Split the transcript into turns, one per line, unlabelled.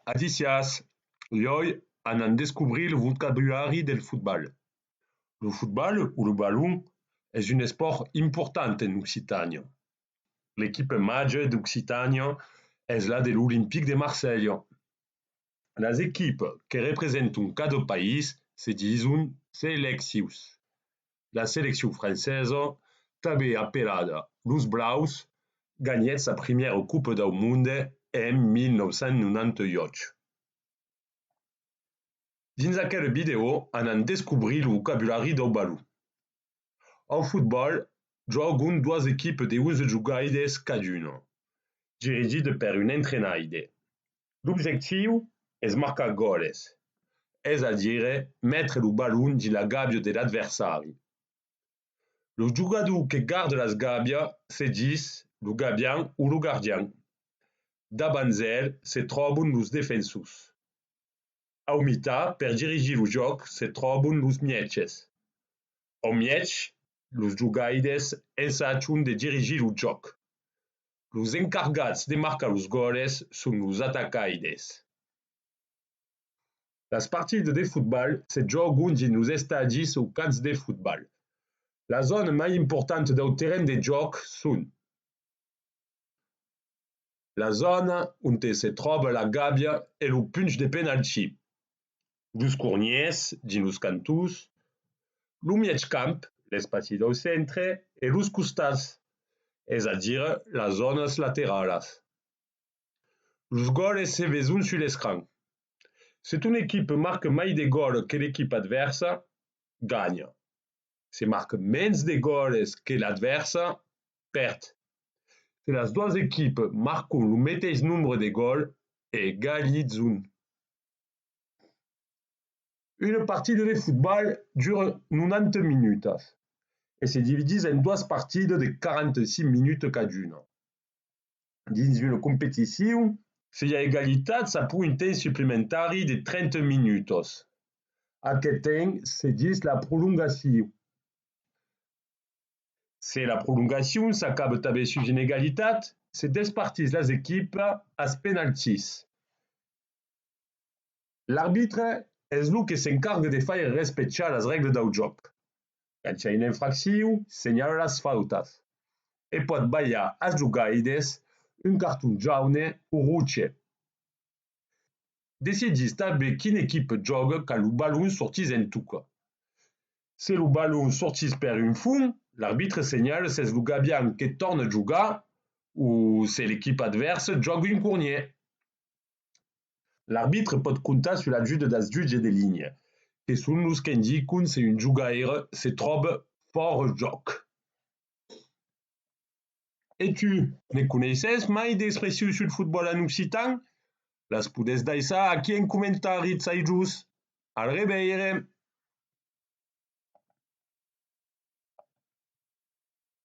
Adicias, hoy en descobrir le vocabulaire del football. Le football, ou le ballon, est un sport important en Occitanie. L'équipe majeure d'Occitanie est la de l'Olympique de Marseille. Les équipes qui représentent un cas de pays se disent selections. La sélection française, també appelada Los Blaus, gagnait sa première Coupe du Monde en 1998. Dins aquesta vidéo, on descobrir le vocabulaire del ballon. Au football, juguen dues équipes de 11 jugadors caduna, dirigides per un entraîneur. L'objectiu és marcar gols, és a dire mettre le ballon dins la gàbia de l'adversari. Le jugador que garde les gàbies se diu le gabian ou le gardien. Davant ell se troben els defensors. Au mitjà, per dirigir el joc, se troben els metges. Au mig, els jugadors ensatgen de dirigir el joc. Els encarregats de marcar els gols són els atacaires. Les partides de futbol se juguen dins els estadis o camps de futbol. La zona més important del terreny de joc són la zona on se troba la gàbia i el punx de penalti, els corners dins els cantons, el mig camp, l'espai del centre i els costats, és a dir, les zones laterals. Els gols se veuen sur l'écran. Si une équipe marque més de gols que l'équipe adversa, gagne. Si marque menys de gols que l'adversa, perd. Si les dues équipes marquent le mateix nombre de gols, égalitzent. Une partida de futbol dura 90 minutes et se divise en dues partides de 46 minutes caduna. Dins una competició, si hi ha égalitat, ça peut un temps supplémentaire de 30 minutes. Aquest temps se diu la prolongació. Si la prolongació s'acaba també sur une égalitat, se despartissent les équipes als penaltis. L'arbitre és el que s'encarga de fer respectar les regles del joc. Quan hi ha una infracció, senyala les faltes i pot ballar als jugadors un cartó jaune o roig. Decideix també quina equip joga quan el ballon sortís en toc. Si el ballon sortís per un fum, l'arbitre senyala si és el gabian que torna a jugar o si l'equip adversa joga un corner. L'arbitre pot comptar sur l'ajuda dels jutges de línia, que són els que indiquen si un jugador se troba fora de joc. Et tu, ne coneixes mai d'expressions sur el futbol en occitan? Les podes deixar aquí en comentaris, saijos. Al reveire!